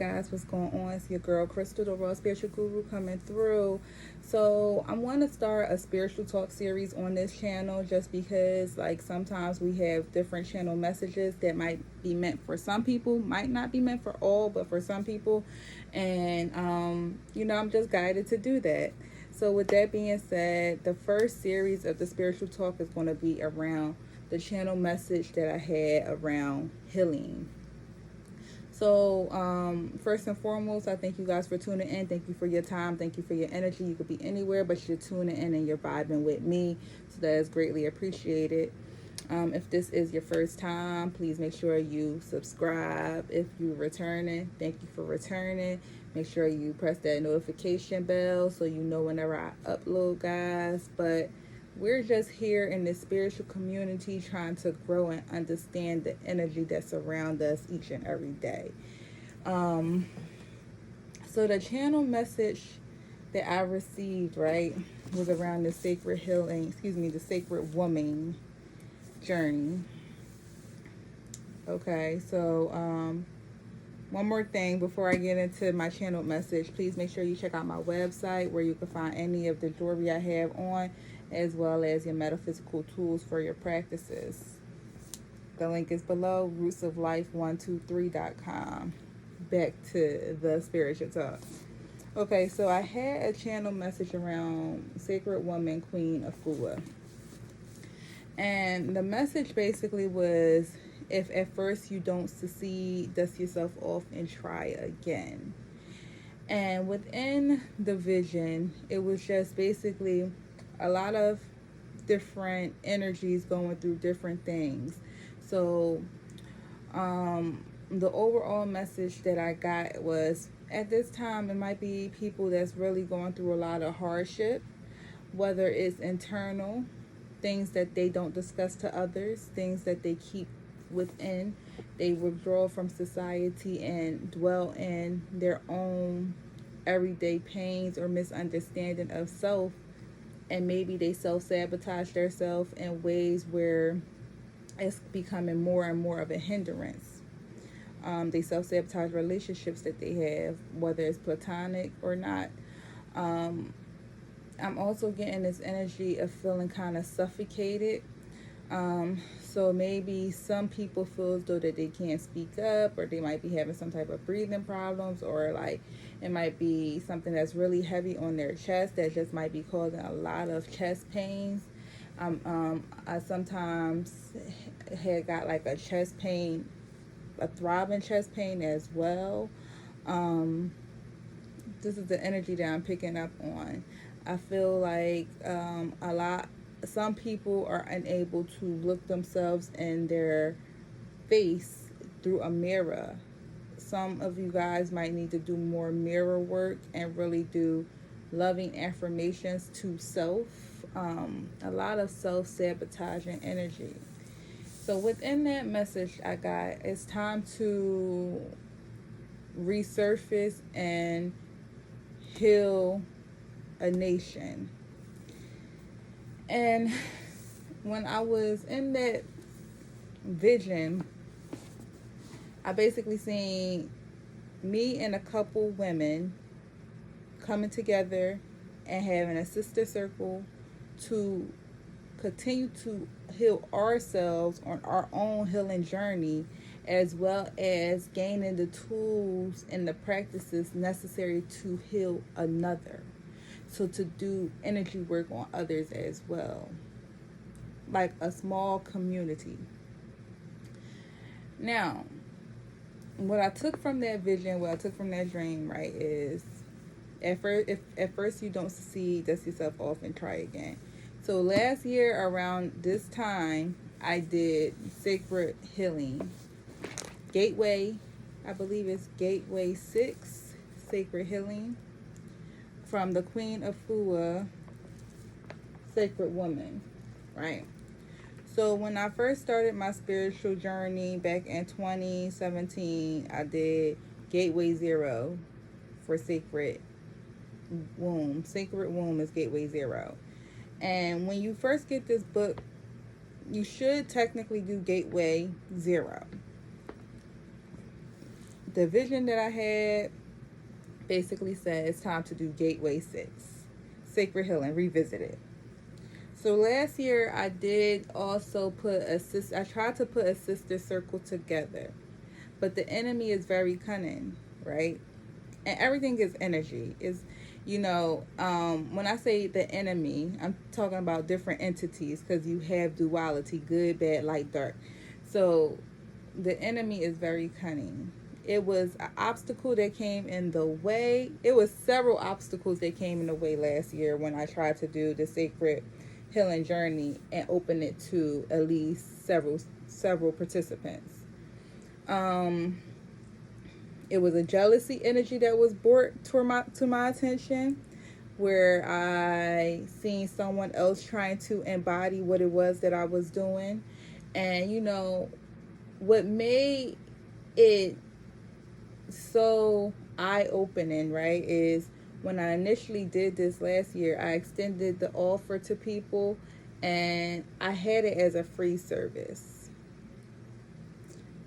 Guys, what's going on? It's your girl Crystal, the Raw Spiritual Guru, coming through. So I want to start a spiritual talk series on this channel, just because like sometimes we have different channel messages that might be meant for some people, might not be meant for all, but for some people. And I'm just guided to do that. So with that being said, the first series of the spiritual talk is going to be around the channel message that I had around healing. So, first and foremost, I thank you guys for tuning in. Thank you for your time. Thank you for your energy. You could be anywhere, but you're tuning in and you're vibing with me. So, that is greatly appreciated. If this is your first time, please make sure you subscribe. If you're returning, thank you for returning. Make sure you press that notification bell so you know whenever I upload, guys. But we're just here in this spiritual community trying to grow and understand the energy that's around us each and every day. Um, so the channel message that I received, right, was around the sacred healing, the sacred woman journey. Okay, so one more thing before I get into my channel message, please make sure you check out my website where you can find any of the jewelry I have on, as well as your metaphysical tools for your practices. The link is below, rootsoflife123.com. Back to the spiritual talk. Okay, so I had a channel message around Sacred Woman, Queen Afua. And the message basically was, if at first you don't succeed, dust yourself off and try again. And within the vision, it was just basically a lot of different energies going through different things. So, the overall message that I got was, at this time, it might be people that's really going through a lot of hardship, whether it's internal, things that they don't discuss to others, things that they keep within. They withdraw from society and dwell in their own everyday pains or misunderstanding of self, and maybe they self-sabotage themselves in ways where it's becoming more and more of a hindrance. They self-sabotage relationships that they have, whether it's platonic or not. I'm also getting this energy of feeling kind of suffocated. So maybe some people feel as though that they can't speak up, or they might be having some type of breathing problems, or like it might be something that's really heavy on their chest that just might be causing a lot of chest pains. I sometimes had got like a chest pain, a throbbing chest pain as well. Um, this is the energy that I'm picking up on. I feel like some people are unable to look themselves in their face through a mirror. Some of you guys might need to do more mirror work and really do loving affirmations to self. A lot of self-sabotaging energy. So within that message I got, it's time to resurface and heal a nation. And when I was in that vision, I basically seen me and a couple women coming together and having a sister circle to continue to heal ourselves on our own healing journey, as well as gaining the tools and the practices necessary to heal another. So to do energy work on others as well, like a small community. Now, what I took from that vision, what I took from that dream, right, is if at first you don't succeed, dust yourself off and try again. So last year around this time, I did sacred healing. Gateway, I believe it's Gateway 6, sacred healing, from the Queen Afua, Sacred Woman, right? So when I first started my spiritual journey back in 2017, I did Gateway 0 for Sacred Womb. Sacred Womb is Gateway 0. And when you first get this book, you should technically do Gateway 0. the vision that I had basically said it's time to do Gateway 6, Sacred Healing, Revisited. So last year I did also I tried to put a sister circle together. But the enemy is very cunning, right? And everything is energy. When I say the enemy, I'm talking about different entities because you have duality, good, bad, light, dark. So the enemy is very cunning. It was an obstacle that came in the way. It was several obstacles that came in the way last year when I tried to do the sacred healing journey and open it to at least several participants. It was a jealousy energy that was brought to my attention, where I seen someone else trying to embody what it was that I was doing. And what made it so eye-opening, right, is when I initially did this last year, I extended the offer to people and I had it as a free service.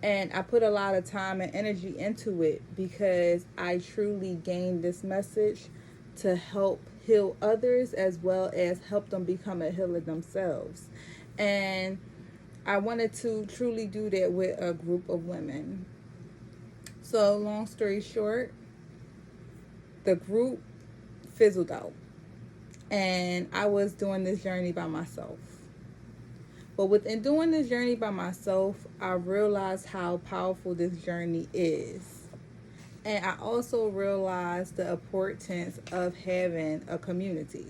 And I put a lot of time and energy into it because I truly gained this message to help heal others as well as help them become a healer themselves. And I wanted to truly do that with a group of women. So long story short, the group fizzled out. And I was doing this journey by myself. But within doing this journey by myself, I realized how powerful this journey is. And I also realized the importance of having a community.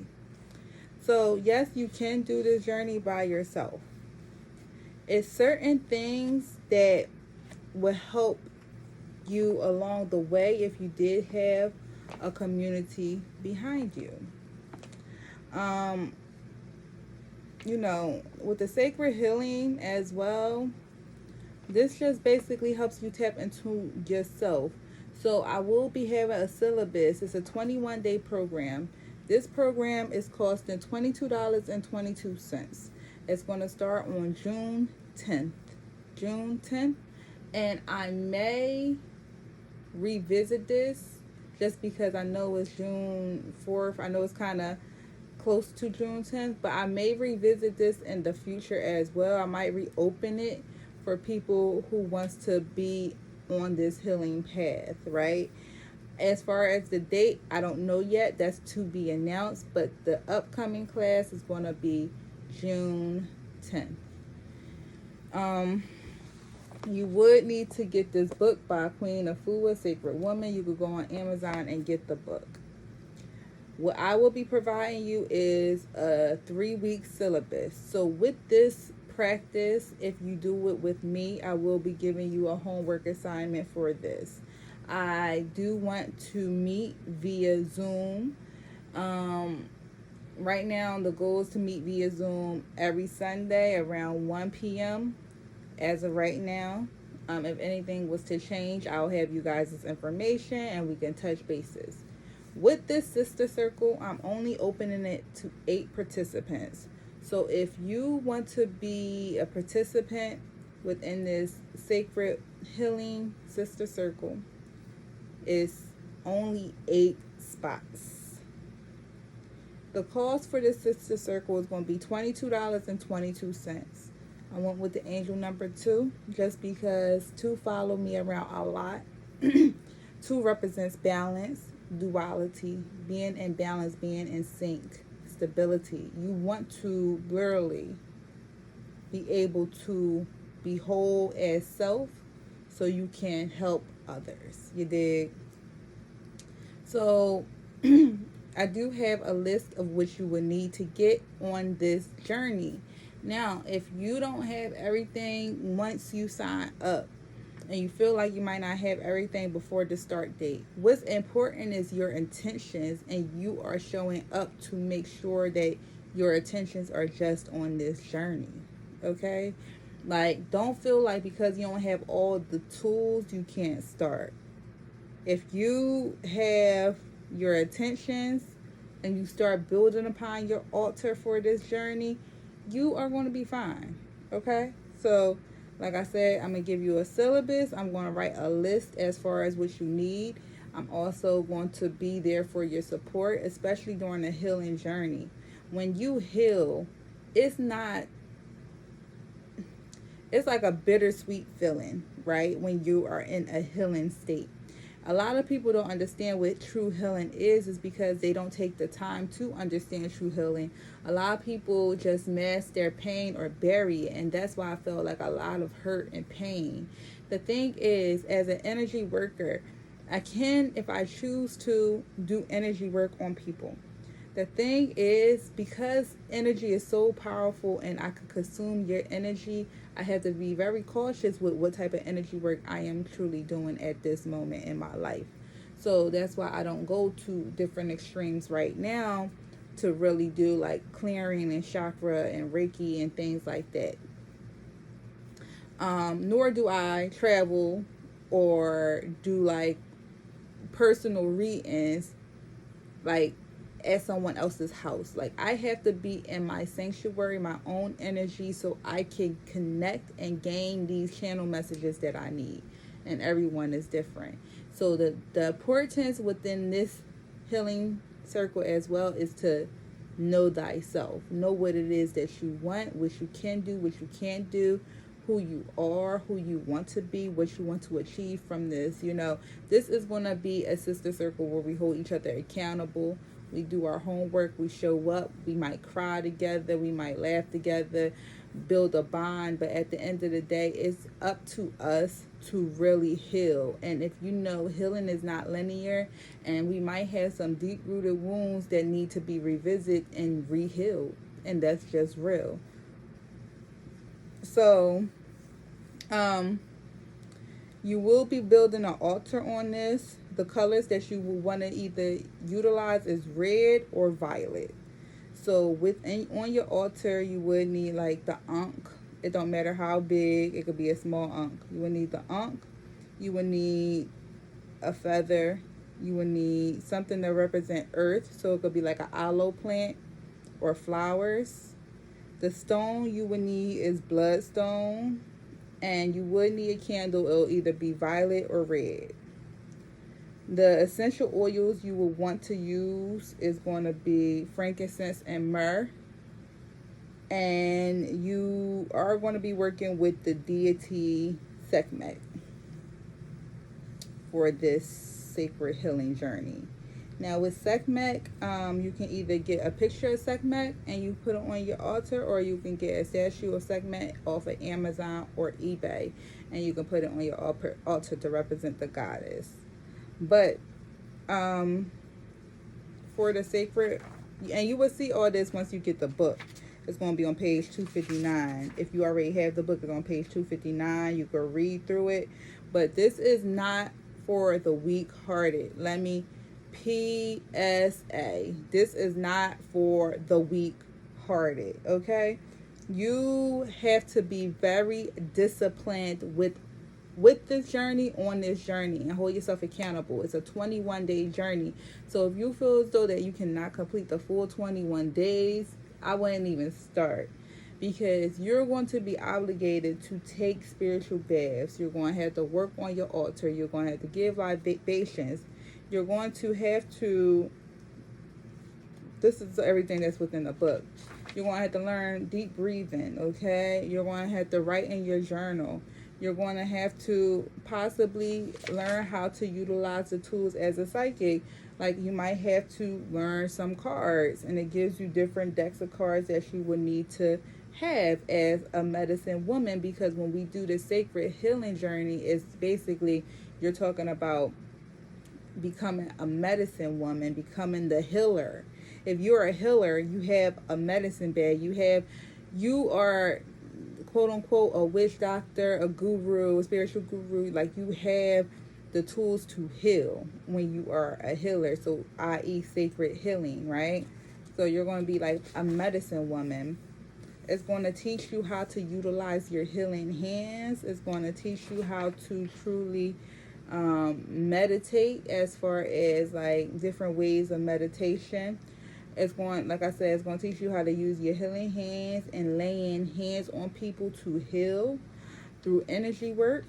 So yes, you can do this journey by yourself. It's certain things that will help you along the way if you did have a community behind you. With the sacred healing as well, this just basically helps you tap into yourself. So I will be having a syllabus. It's a 21-day program. This program is costing $22.22. It's going to start on June 10th. June 10th. And I may revisit this just because I know it's June 4th. I know it's kind of close to June 10th, but I may revisit this in the future as well. I might reopen it for people who wants to be on this healing path, right? As far as the date, I don't know yet. That's to be announced, but the upcoming class is going to be June 10th. You would need to get this book by Queen Afua, Sacred Woman. You could go on Amazon and get the book. What I will be providing you is a 3-week syllabus. So with this practice, if you do it with me, I will be giving you a homework assignment for this. I do want to meet via Zoom. Right now, the goal is to meet via Zoom every Sunday around 1 p.m. as of right now. If anything was to change, I'll have you guys' information and we can touch bases. With this sister circle, I'm only opening it to 8 participants. So if you want to be a participant within this sacred healing sister circle, it's only 8 spots. The cost for this sister circle is going to be $22.22. I went with the angel number 2 just because 2 follow me around a lot. 2 represents balance, duality, being in balance, being in sync, stability. You want to literally be able to be whole as self so you can help others. You dig? So I do have a list of what you would need to get on this journey. Now, if you don't have everything once you sign up and you feel like you might not have everything before the start date, what's important is your intentions, and you are showing up to make sure that your intentions are just on this journey. Okay? Like, don't feel like because you don't have all the tools, you can't start. If you have your intentions and you start building upon your altar for this journey, you are going to be fine. Okay? So Like I said, I'm going to give you a syllabus. I'm going to write a list as far as what you need. I'm also going to be there for your support, especially during the healing journey. When you heal, it's not, it's like a bittersweet feeling, right? When you are in a healing state. A lot of people don't understand what true healing is because they don't take the time to understand true healing. A lot of people just mask their pain or bury it, and that's why I felt like a lot of hurt and pain. The thing is, as an energy worker, I can, if I choose to, do energy work on people. The thing is, because energy is so powerful and I could consume your energy, I have to be very cautious with what type of energy work I am truly doing at this moment in my life. So that's why I don't go to different extremes right now to really do like clearing and chakra and Reiki and things like that. Nor do I travel or do like personal readings like at someone else's house. Like I have to be in my sanctuary, my own energy, so I can connect and gain these channel messages that I need. And everyone is different. So the importance within this healing circle as well is to know thyself. Know what it is that you want, what you can do, what you can't do, who you are, who you want to be, what you want to achieve from this. You know, this is going to be a sister circle where we hold each other accountable. We do our homework, we show up, we might cry together, we might laugh together, build a bond, but at the end of the day, it's up to us to really heal. And if you know, healing is not linear, and we might have some deep-rooted wounds that need to be revisited and re-healed, and that's just real. So, you will be building an altar on this. The colors that you will want to either utilize is red or violet. So on your altar, you would need like the ankh. It don't matter how big. It could be a small ankh. You would need the ankh. You would need a feather. You would need something to represent earth. So it could be like an aloe plant or flowers. The stone you would need is bloodstone. And you would need a candle. It'll either be violet or red. The essential oils you will want to use is going to be frankincense and myrrh. And you are going to be working with the deity Sekhmet for this sacred healing journey. Now with Sekhmet, you can either get a picture of Sekhmet and you put it on your altar, or you can get a statue of Sekhmet off of Amazon or eBay, and you can put it on your altar to represent the goddess. But for the sacred, and you will see all this once you get the book. It's going to be on page 259. If you already have the book, it's on page 259. You can read through it. But this is not for the weak-hearted. Let me PSA. This is not for the weak-hearted, okay? You have to be very disciplined with this journey, on this journey, and hold yourself accountable. It's a 21-day journey. So if you feel as though that you cannot complete the full 21 days, I wouldn't even start, because you're going to be obligated to take spiritual baths. You're going to have to work on your altar. You're going to have to give libations. You're going to have to, this is everything that's within the book. You're going to have to learn deep breathing, okay? You're going to have to write in your journal. You're going to have to possibly learn how to utilize the tools as a psychic. Like you might have to learn some cards, and it gives you different decks of cards that you would need to have as a medicine woman, because when we do the sacred healing journey, it's basically you're talking about becoming a medicine woman, becoming the healer. If you're a healer, you have a medicine bag. You are quote unquote a witch doctor, a guru, a spiritual guru. Like you have the tools to heal when you are a healer. So i.e. sacred healing, right? So you're going to be like a medicine woman. It's going to teach you how to utilize your healing hands. It's going to teach you how to truly meditate, as far as like different ways of meditation. It's going, like I said, it's going to teach you how to use your healing hands and laying hands on people to heal. through energy work.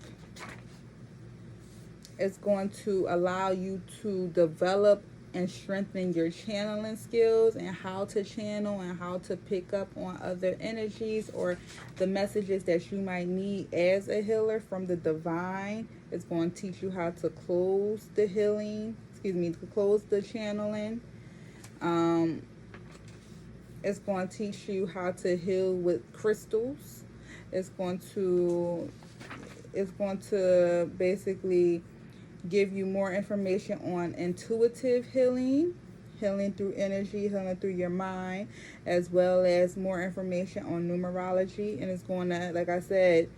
It's going to allow you to develop and strengthen your channeling skills and how to channel and how to pick up on other energies or the messages that you might need as a healer from the divine. It's going to teach you how to close the healing, to close the channeling. It's going to teach you how to heal with crystals. It's going to basically give you more information on intuitive healing, healing through energy, healing through your mind, as well as more information on numerology. And it's going to, like I said,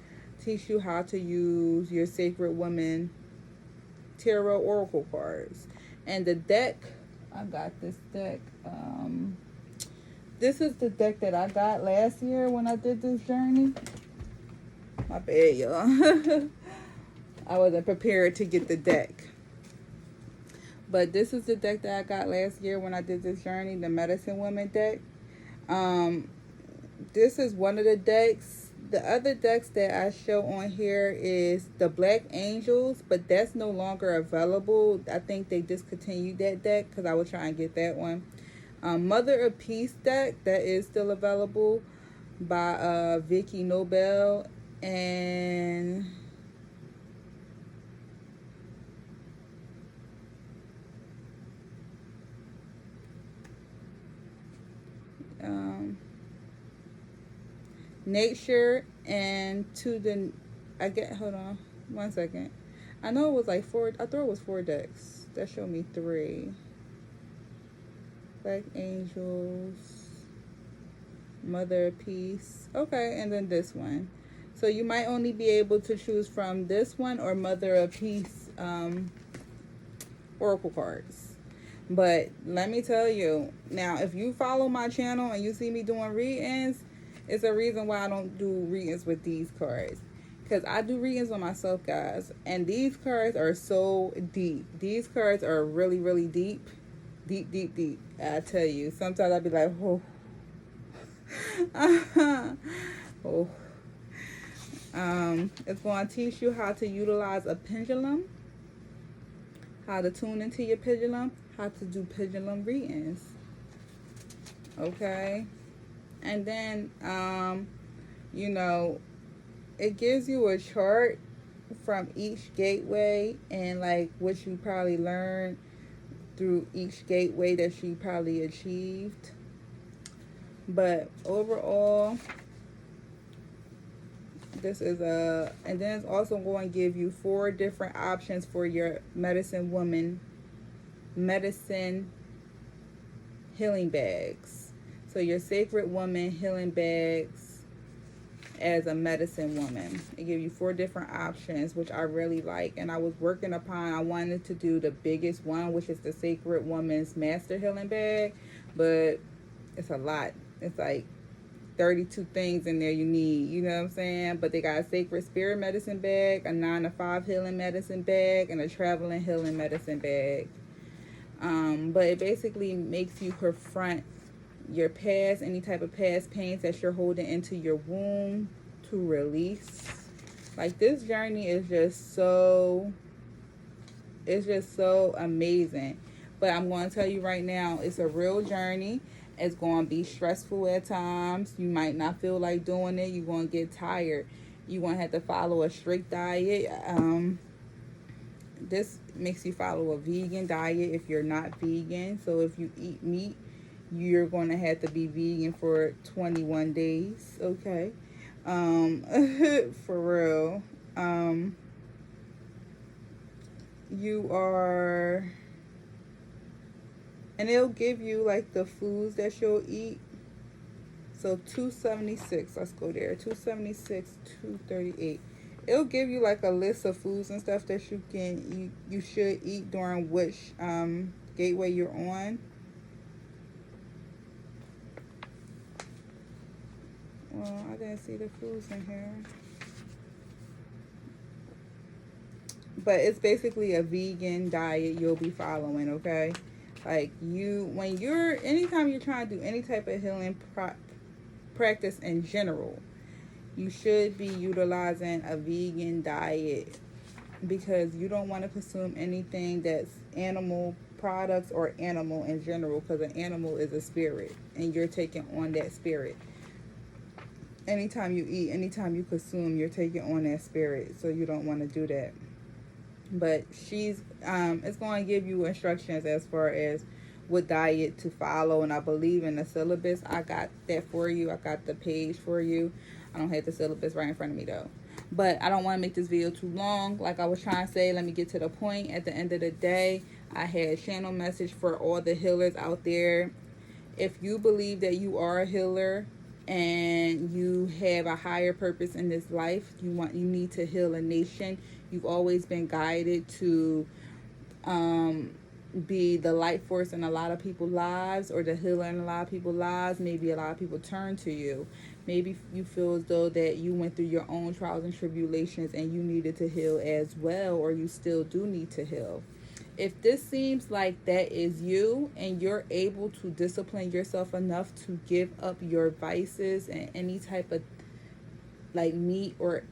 teach you how to use your Sacred Woman Tarot Oracle cards. And the deck, I got this deck. This is the deck that I got last year when I did this journey. My bad, y'all. I wasn't prepared to get the deck. But this is the deck that I got last year when I did this journey, the Medicine Woman deck. This is one of the decks. The other decks that I show on here is the Black Angels, but that's no longer available. I think they discontinued that deck because I was trying to get that one. Mother of Peace deck, that is still available by Vicky Nobel. And Nature and hold on one second. I know it was like 4. I thought it was 4 decks. That showed me 3. Black Angels, Mother of Peace. Okay, and then this one. So you might only be able to choose from this one or Mother of Peace Oracle cards. But let me tell you, now if you follow my channel and you see me doing readings, it's a reason why I don't do readings with these cards. Because I do readings on myself, guys. And these cards are so deep. These cards are really, really deep. Deep, deep, deep. I tell you. Sometimes I'll be like, oh. Oh. It's going to teach you how to utilize a pendulum. How to tune into your pendulum. How to do pendulum readings. Okay. And then, it gives you a chart from each gateway and like what you probably learned through each gateway that you probably achieved. But overall, this is and then it's also going to give you 4 different options for your medicine healing bags. So your Sacred Woman healing bags as a medicine woman. It gives you 4 different options, which I really like. And I was working upon, I wanted to do the biggest one, which is the Sacred Woman's Master Healing Bag. But it's a lot. It's like 32 things in there you need. You know what I'm saying? But they got a Sacred Spirit Medicine Bag, a 9 to 5 Healing Medicine Bag, and a Traveling Healing Medicine Bag. But it basically makes you confront your past, any type of past pains that you're holding into your womb to release. Like, this journey is just so amazing. But I'm going to tell you right now, it's a real journey. It's going to be stressful at times. You might not feel like doing it. You're going to get tired. You're going to have to follow a strict diet. This makes you follow a vegan diet if you're not vegan. So if you eat meat, you're going to have to be vegan for 21 days. Okay. For real. You are... And it'll give you like the foods that you'll eat. So 276, let's go there. 276, 238. It'll give you like a list of foods and stuff that you should eat during which gateway you're on. Well, I didn't see the foods in here. But it's basically a vegan diet you'll be following, okay? Like, anytime you're trying to do any type of healing practice in general, You should be utilizing a vegan diet because you don't want to consume anything that's animal products or animal in general, because an animal is a spirit and you're taking on that spirit. Anytime you eat, anytime you consume, you're taking on that spirit, so you don't want to do that. But she's it's going to give you instructions as far as what diet to follow, and I believe in the syllabus. I got that for you. I got the page for you. I don't have the syllabus right in front of me though, but I don't want to make this video too long. Like I was trying to say, let me get to the point. At the end of the day, I had a channel message for all the healers out there. If you believe that you are a healer and you have a higher purpose in this life, you need to heal a nation. You've always been guided to be the light force in a lot of people's lives, or the healer in a lot of people's lives. Maybe a lot of people turn to you. Maybe you feel as though that you went through your own trials and tribulations and you needed to heal as well, or you still do need to heal. If this seems like that is you, and you're able to discipline yourself enough to give up your vices and any type of like meat or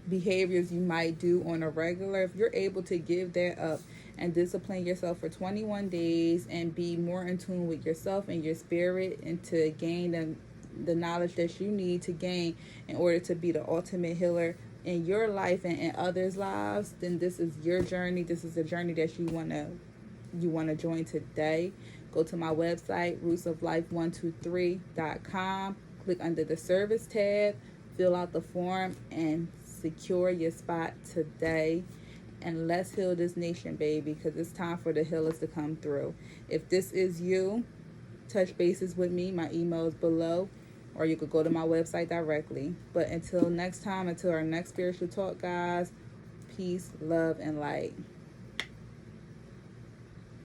behaviors you might do on a regular, if you're able to give that up and discipline yourself for 21 days and be more in tune with yourself and your spirit, and to gain the knowledge that you need to gain in order to be the ultimate healer in your life and in others' lives, then this is your journey. This is a journey that you want to join today. Go to my website, rootsoflife123.com. Click under the service tab, fill out the form, and secure your spot today. And let's heal this nation, baby, because it's time for the healers to come through. If this is you, touch bases with me. My email is below, or you could go to my website directly. But until next time, until our next spiritual talk, guys, peace, love, and light.